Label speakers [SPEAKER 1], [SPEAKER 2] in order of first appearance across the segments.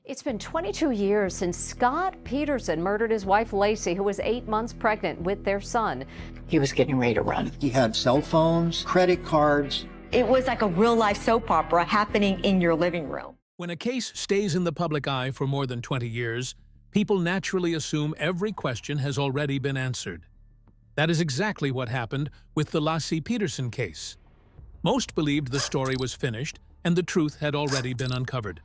[SPEAKER 1] It's been 22 years since Scott Peterson murdered his wife Laci, who was 8 months pregnant with their son.
[SPEAKER 2] He was getting ready to run.
[SPEAKER 3] He had cell phones, credit cards.
[SPEAKER 4] It was like a real-life soap opera happening in your living room.
[SPEAKER 5] When a case stays in the public eye for more than 20 years, people naturally assume every question has already been answered. That is exactly what happened with the Laci Peterson case. Most believed the story was finished and the truth had already been uncovered.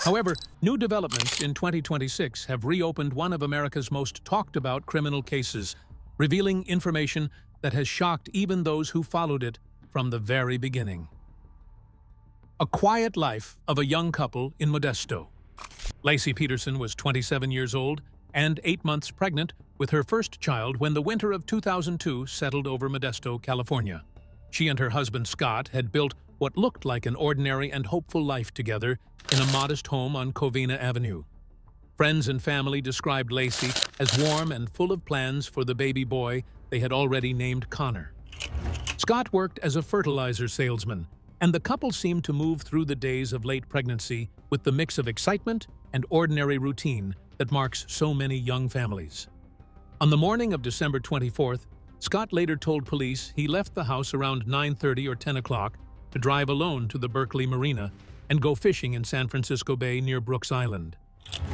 [SPEAKER 5] However, new developments in 2026 have reopened one of America's most talked-about criminal cases, revealing information that has shocked even those who followed it from the very beginning. A quiet life of a young couple in Modesto. Laci Peterson was 27 years old and 8 months pregnant with her first child when the winter of 2002 settled over Modesto, California. She and her husband Scott had built what looked like an ordinary and hopeful life together in a modest home on Covina Avenue. Friends and family described Laci as warm and full of plans for the baby boy they had already named Connor. Scott worked as a fertilizer salesman, and the couple seemed to move through the days of late pregnancy with the mix of excitement and ordinary routine that marks so many young families. On the morning of December 24th, Scott later told police he left the house around 9:30 or 10 o'clock to drive alone to the Berkeley Marina and go fishing in San Francisco Bay near Brooks Island.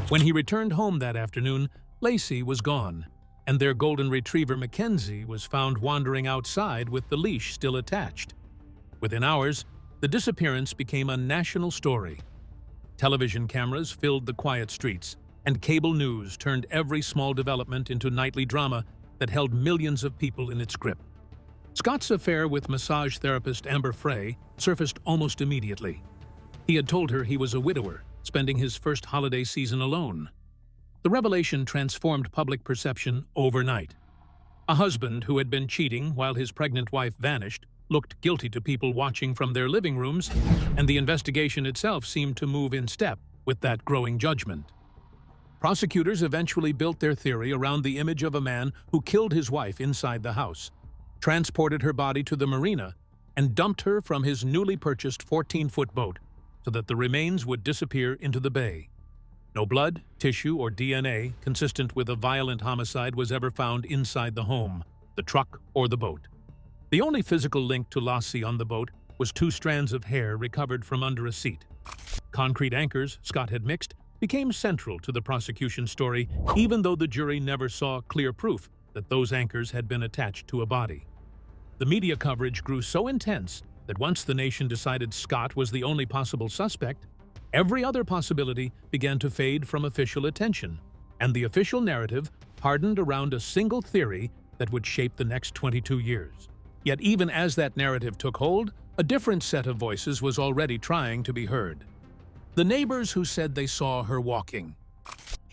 [SPEAKER 5] When he returned home that afternoon, Laci was gone, and their golden retriever Mackenzie was found wandering outside with the leash still attached. Within hours, the disappearance became a national story. Television cameras filled the quiet streets, and cable news turned every small development into nightly drama that held millions of people in its grip. Scott's affair with massage therapist Amber Frey surfaced almost immediately. He had told her he was a widower, spending his first holiday season alone. The revelation transformed public perception overnight. A husband who had been cheating while his pregnant wife vanished looked guilty to people watching from their living rooms, and the investigation itself seemed to move in step with that growing judgment. Prosecutors eventually built their theory around the image of a man who killed his wife inside the house, transported her body to the marina, and dumped her from his newly purchased 14-foot boat so that the remains would disappear into the bay. No blood, tissue, or DNA consistent with a violent homicide was ever found inside the home, the truck, or the boat. The only physical link to Laci on the boat was 2 strands of hair recovered from under a seat. Concrete anchors Scott had mixed became central to the prosecution story, even though the jury never saw clear proof that those anchors had been attached to a body. The media coverage grew so intense that once the nation decided Scott was the only possible suspect, every other possibility began to fade from official attention, and the official narrative hardened around a single theory that would shape the next 22 years. Yet even as that narrative took hold, a different set of voices was already trying to be heard. The neighbors who said they saw her walking.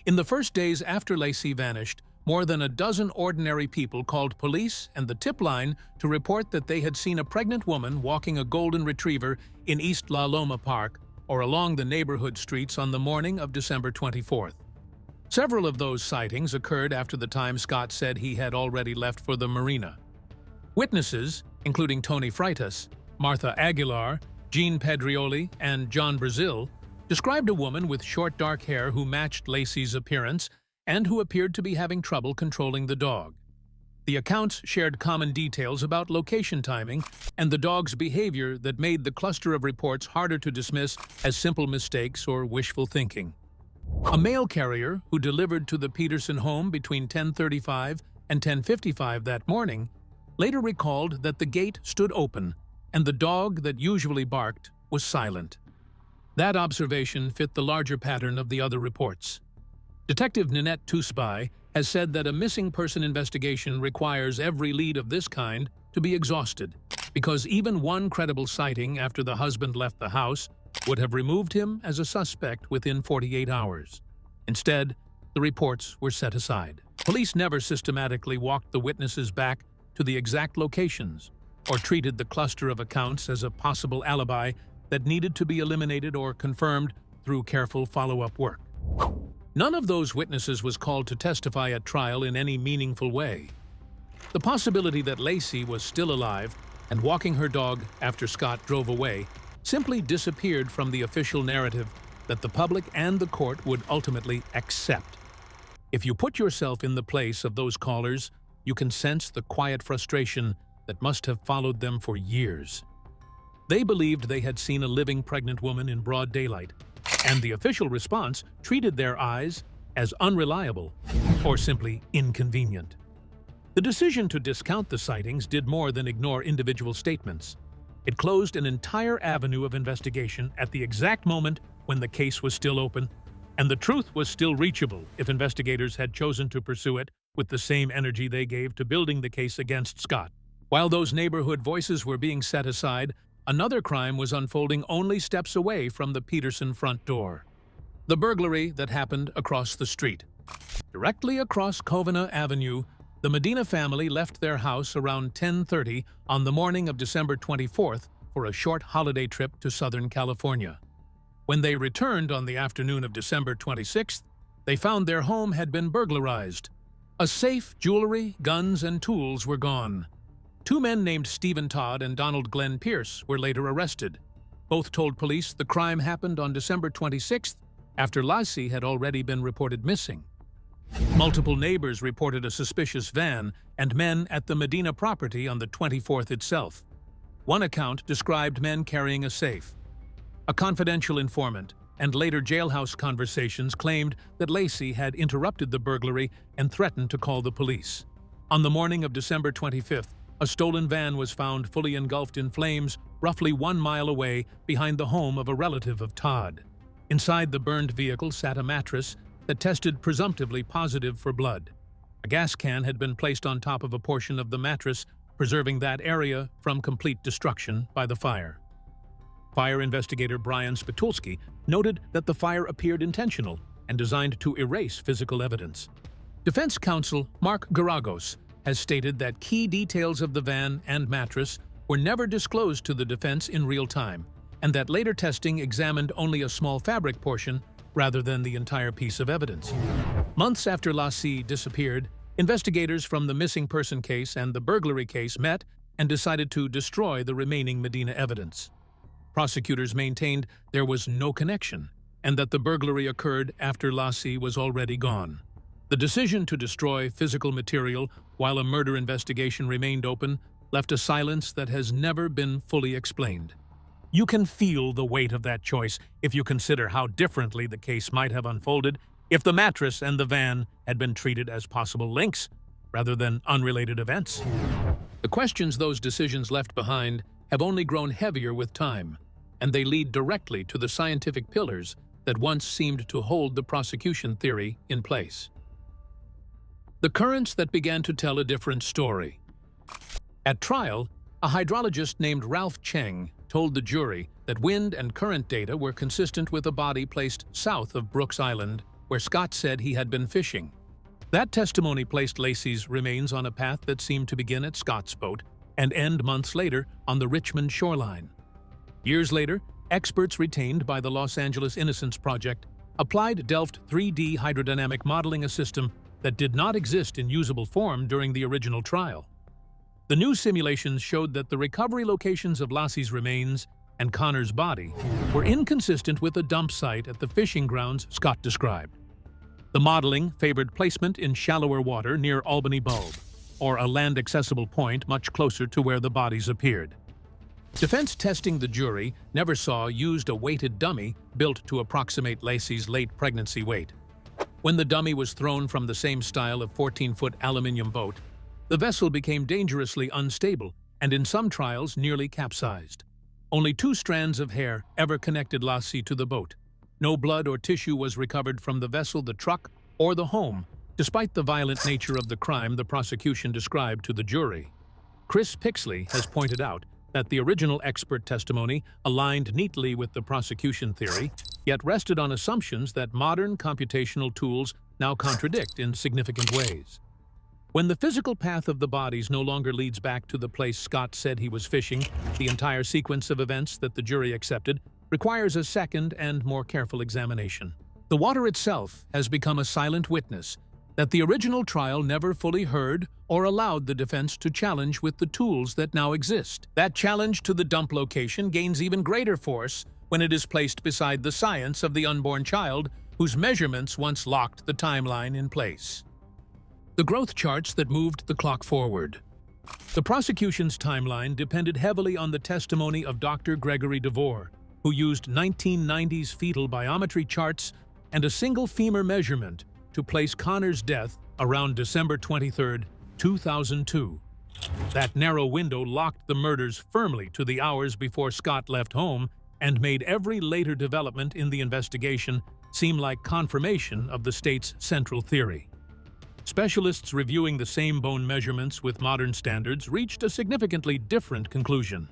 [SPEAKER 5] In the first days after Laci vanished, more than a dozen ordinary people called police and the tip line to report that they had seen a pregnant woman walking a golden retriever in East La Loma Park or along the neighborhood streets on the morning of December 24th. Several of those sightings occurred after the time Scott said he had already left for the marina. Witnesses, including Tony Freitas, Martha Aguilar, Jean Pedrioli, and John Brazil, described a woman with short dark hair who matched Laci's appearance and who appeared to be having trouble controlling the dog. The accounts shared common details about location timing and the dog's behavior that made the cluster of reports harder to dismiss as simple mistakes or wishful thinking. A mail carrier who delivered to the Peterson home between 10:35 and 10:55 that morning later recalled that the gate stood open and the dog that usually barked was silent. That observation fit the larger pattern of the other reports. Detective Ninette Tusby has said that a missing person investigation requires every lead of this kind to be exhausted, because even one credible sighting after the husband left the house would have removed him as a suspect within 48 hours. Instead, the reports were set aside. Police never systematically walked the witnesses back to the exact locations or treated the cluster of accounts as a possible alibi that needed to be eliminated or confirmed through careful follow-up work. None of those witnesses was called to testify at trial in any meaningful way. The possibility that Laci was still alive and walking her dog after Scott drove away simply disappeared from the official narrative that the public and the court would ultimately accept. If you put yourself in the place of those callers, you can sense the quiet frustration that must have followed them for years. They believed they had seen a living pregnant woman in broad daylight, and the official response treated their eyes as unreliable or simply inconvenient. The decision to discount the sightings did more than ignore individual statements. It closed an entire avenue of investigation at the exact moment when the case was still open, and the truth was still reachable if investigators had chosen to pursue it with the same energy they gave to building the case against Scott. While those neighborhood voices were being set aside, another crime was unfolding only steps away from the Peterson front door. The burglary that happened across the street. Directly across Covina Avenue, the Medina family left their house around 10:30 on the morning of December 24th for a short holiday trip to Southern California. When they returned on the afternoon of December 26th, they found their home had been burglarized. A safe, jewelry, guns, and tools were gone. Two men named Stephen Todd and Donald Glenn Pierce were later arrested. Both told police the crime happened on December 26th after Laci had already been reported missing. Multiple neighbors reported a suspicious van and men at the Medina property on the 24th itself. One account described men carrying a safe. A confidential informant and later jailhouse conversations claimed that Laci had interrupted the burglary and threatened to call the police. On the morning of December 25th, a stolen van was found fully engulfed in flames roughly 1 mile away behind the home of a relative of Todd. Inside the burned vehicle sat a mattress that tested presumptively positive for blood. A gas can had been placed on top of a portion of the mattress, preserving that area from complete destruction by the fire. Fire investigator Brian Spitulski noted that the fire appeared intentional and designed to erase physical evidence. Defense counsel Mark Garagos has stated that key details of the van and mattress were never disclosed to the defense in real time, and that later testing examined only a small fabric portion rather than the entire piece of evidence. Months after Laci disappeared, investigators from the missing person case and the burglary case met and decided to destroy the remaining Medina evidence. Prosecutors maintained there was no connection and that the burglary occurred after Laci was already gone. The decision to destroy physical material while a murder investigation remained open left a silence that has never been fully explained. You can feel the weight of that choice if you consider how differently the case might have unfolded if the mattress and the van had been treated as possible links rather than unrelated events. The questions those decisions left behind have only grown heavier with time, and they lead directly to the scientific pillars that once seemed to hold the prosecution theory in place. The currents that began to tell a different story. At trial, a hydrologist named Ralph Cheng told the jury that wind and current data were consistent with a body placed south of Brooks Island, where Scott said he had been fishing. That testimony placed Laci's remains on a path that seemed to begin at Scott's boat and end months later on the Richmond shoreline. Years later, experts retained by the Los Angeles Innocence Project applied Delft 3D hydrodynamic modeling, a system that did not exist in usable form during the original trial. The new simulations showed that the recovery locations of Laci's remains and Connor's body were inconsistent with the dump site at the fishing grounds Scott described. The modeling favored placement in shallower water near Albany Bulb, or a land-accessible point much closer to where the bodies appeared. Defense testing the jury never saw used a weighted dummy built to approximate Laci's late pregnancy weight. When the dummy was thrown from the same style of 14-foot aluminum boat, the vessel became dangerously unstable and in some trials nearly capsized. Only 2 strands of hair ever connected Laci to the boat. No blood or tissue was recovered from the vessel, the truck, or the home, despite the violent nature of the crime the prosecution described to the jury. Chris Pixley has pointed out that the original expert testimony aligned neatly with the prosecution theory, yet rested on assumptions that modern computational tools now contradict in significant ways. When the physical path of the bodies no longer leads back to the place Scott said he was fishing, the entire sequence of events that the jury accepted requires a second and more careful examination. The water itself has become a silent witness that the original trial never fully heard or allowed the defense to challenge with the tools that now exist. That challenge to the dump location gains even greater force when it is placed beside the science of the unborn child whose measurements once locked the timeline in place. The growth charts that moved the clock forward. The prosecution's timeline depended heavily on the testimony of Dr. Gregory DeVore, who used 1990s fetal biometry charts and a single femur measurement to place Connor's death around December 23, 2002. That narrow window locked the murders firmly to the hours before Scott left home and made every later development in the investigation seem like confirmation of the state's central theory. Specialists reviewing the same bone measurements with modern standards reached a significantly different conclusion.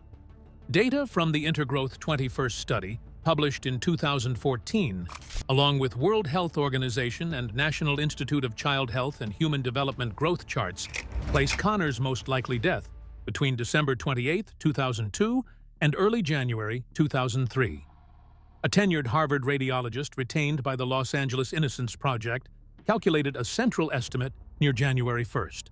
[SPEAKER 5] Data from the Intergrowth 21st study, published in 2014, along with World Health Organization and National Institute of Child Health and Human Development growth charts, place Connor's most likely death between December 28, 2002 and early January 2003. A tenured Harvard radiologist retained by the Los Angeles Innocence Project calculated a central estimate near January 1st.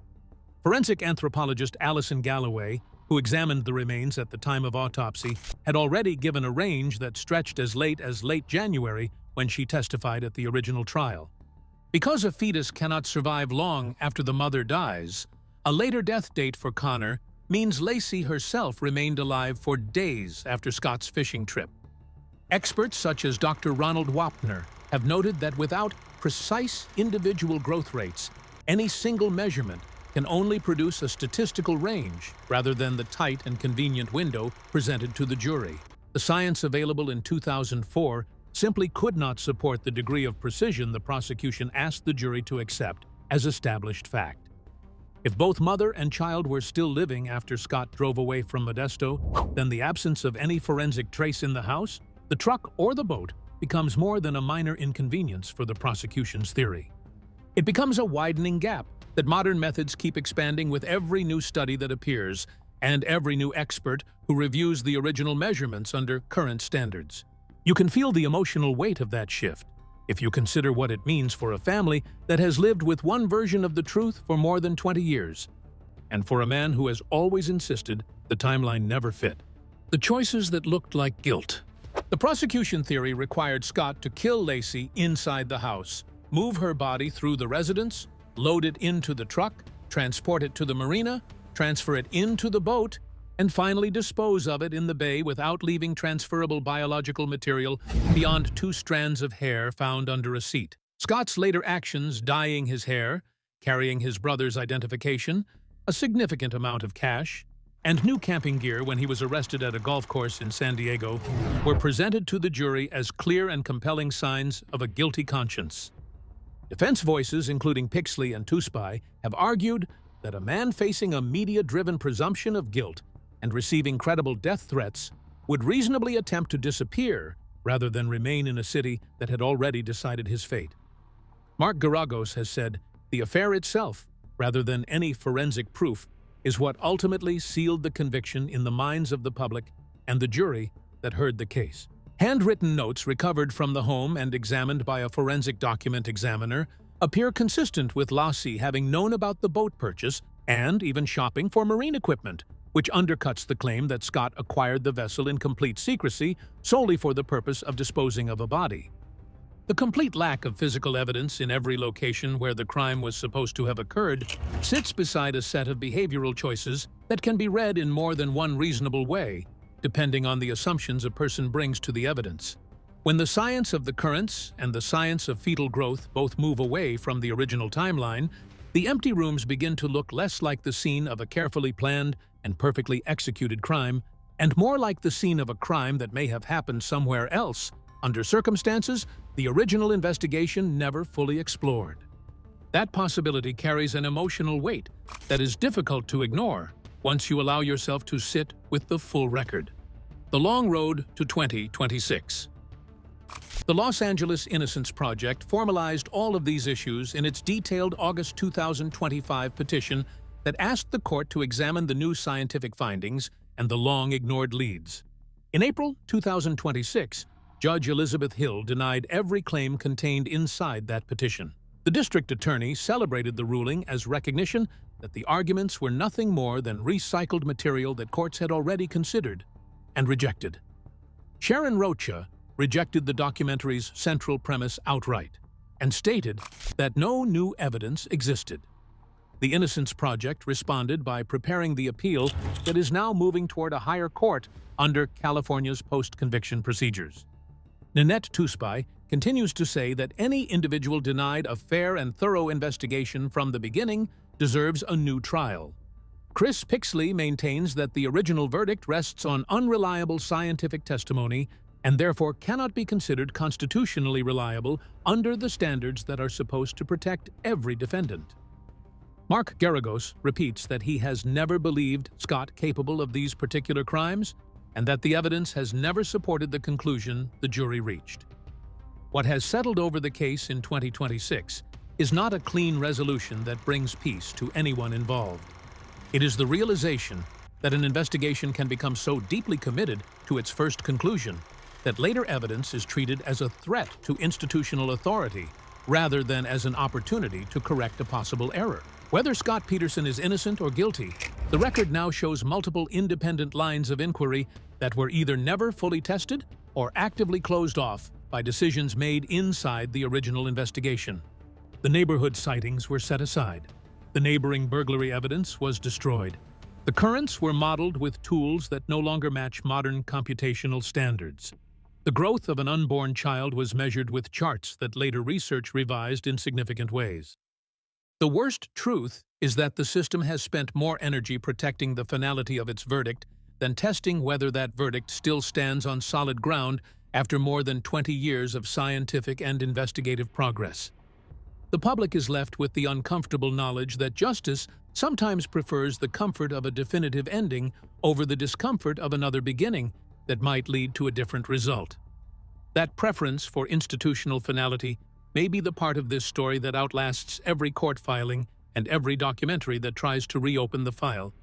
[SPEAKER 5] Forensic anthropologist Allison Galloway, who examined the remains at the time of autopsy, had already given a range that stretched as late January when she testified at the original trial. Because a fetus cannot survive long after the mother dies, a later death date for Connor means Laci herself remained alive for days after Scott's fishing trip. Experts such as Dr. Ronald Wapner have noted that without precise individual growth rates, any single measurement can only produce a statistical range rather than the tight and convenient window presented to the jury. The science available in 2004 simply could not support the degree of precision the prosecution asked the jury to accept as established fact. If both mother and child were still living after Scott drove away from Modesto, then the absence of any forensic trace in the house, the truck, or the boat becomes more than a minor inconvenience for the prosecution's theory. It becomes a widening gap that modern methods keep expanding with every new study that appears and every new expert who reviews the original measurements under current standards. You can feel the emotional weight of that shift if you consider what it means for a family that has lived with one version of the truth for more than 20 years, and for a man who has always insisted the timeline never fit. The choices that looked like guilt. The prosecution theory required Scott to kill Laci inside the house, move her body through the residence, load it into the truck, transport it to the marina, transfer it into the boat, and finally dispose of it in the bay without leaving transferable biological material beyond 2 strands of hair found under a seat. Scott's later actions, dyeing his hair, carrying his brother's identification, a significant amount of cash, and new camping gear when he was arrested at a golf course in San Diego, were presented to the jury as clear and compelling signs of a guilty conscience. Defense voices, including Pixley and Tuspy, have argued that a man facing a media-driven presumption of guilt and receiving credible death threats would reasonably attempt to disappear rather than remain in a city that had already decided his fate. Mark Garagos has said, "The affair itself, rather than any forensic proof, is what ultimately sealed the conviction in the minds of the public and the jury that heard the case." Handwritten notes recovered from the home and examined by a forensic document examiner appear consistent with Laci having known about the boat purchase and even shopping for marine equipment, which undercuts the claim that Scott acquired the vessel in complete secrecy solely for the purpose of disposing of a body. The complete lack of physical evidence in every location where the crime was supposed to have occurred sits beside a set of behavioral choices that can be read in more than one reasonable way, depending on the assumptions a person brings to the evidence. When the science of the currents and the science of fetal growth both move away from the original timeline, the empty rooms begin to look less like the scene of a carefully planned and perfectly executed crime, and more like the scene of a crime that may have happened somewhere else, under circumstances the original investigation never fully explored. That possibility carries an emotional weight that is difficult to ignore once you allow yourself to sit with the full record. The long road to 2026. The Los Angeles Innocence Project formalized all of these issues in its detailed August 2025 petition that asked the court to examine the new scientific findings and the long-ignored leads. In April 2026, Judge Elizabeth Hill denied every claim contained inside that petition. The district attorney celebrated the ruling as recognition that the arguments were nothing more than recycled material that courts had already considered and rejected. Sharon Rocha rejected the documentary's central premise outright and stated that no new evidence existed. The Innocence Project responded by preparing the appeal that is now moving toward a higher court under California's post-conviction procedures. Nanette Tuspay continues to say that any individual denied a fair and thorough investigation from the beginning deserves a new trial. Chris Pixley maintains that the original verdict rests on unreliable scientific testimony and therefore cannot be considered constitutionally reliable under the standards that are supposed to protect every defendant. Mark Garagos repeats that he has never believed Scott capable of these particular crimes and that the evidence has never supported the conclusion the jury reached. What has settled over the case in 2026 is not a clean resolution that brings peace to anyone involved. It is the realization that an investigation can become so deeply committed to its first conclusion that later evidence is treated as a threat to institutional authority rather than as an opportunity to correct a possible error. Whether Scott Peterson is innocent or guilty, the record now shows multiple independent lines of inquiry that were either never fully tested or actively closed off by decisions made inside the original investigation. The neighborhood sightings were set aside. The neighboring burglary evidence was destroyed. The currents were modeled with tools that no longer match modern computational standards. The growth of an unborn child was measured with charts that later research revised in significant ways. The worst truth is that the system has spent more energy protecting the finality of its verdict than testing whether that verdict still stands on solid ground after more than 20 years of scientific and investigative progress. The public is left with the uncomfortable knowledge that justice sometimes prefers the comfort of a definitive ending over the discomfort of another beginning that might lead to a different result. That preference for institutional finality may be the part of this story that outlasts every court filing and every documentary that tries to reopen the file,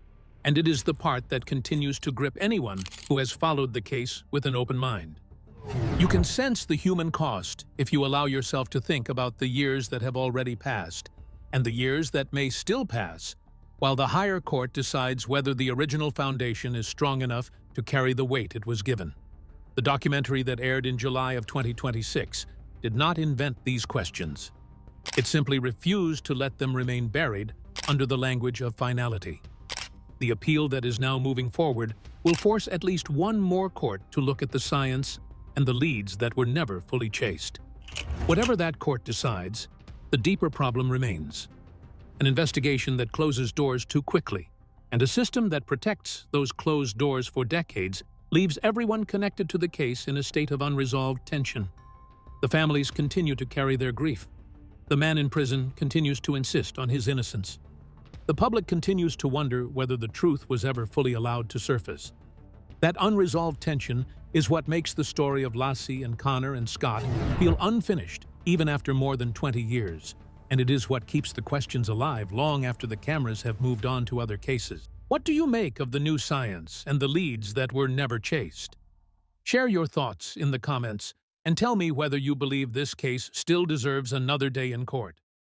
[SPEAKER 5] and it is the part that continues to grip anyone who has followed the case with an open mind. You can sense the human cost if you allow yourself to think about the years that have already passed and the years that may still pass, while the higher court decides whether the original foundation is strong enough to carry the weight it was given. The documentary that aired in July of 2026 did not invent these questions. It simply refused to let them remain buried under the language of finality. The appeal that is now moving forward will force at least one more court to look at the science and the leads that were never fully chased. Whatever that court decides, the deeper problem remains. An investigation that closes doors too quickly, and a system that protects those closed doors for decades leaves everyone connected to the case in a state of unresolved tension. The families continue to carry their grief. The man in prison continues to insist on his innocence. The public continues to wonder whether the truth was ever fully allowed to surface. That unresolved tension is what makes the story of Laci and Connor and Scott feel unfinished even after more than 20 years, and it is what keeps the questions alive long after the cameras have moved on to other cases. What do you make of the new science and the leads that were never chased? Share your thoughts in the comments and tell me whether you believe this case still deserves another day in court.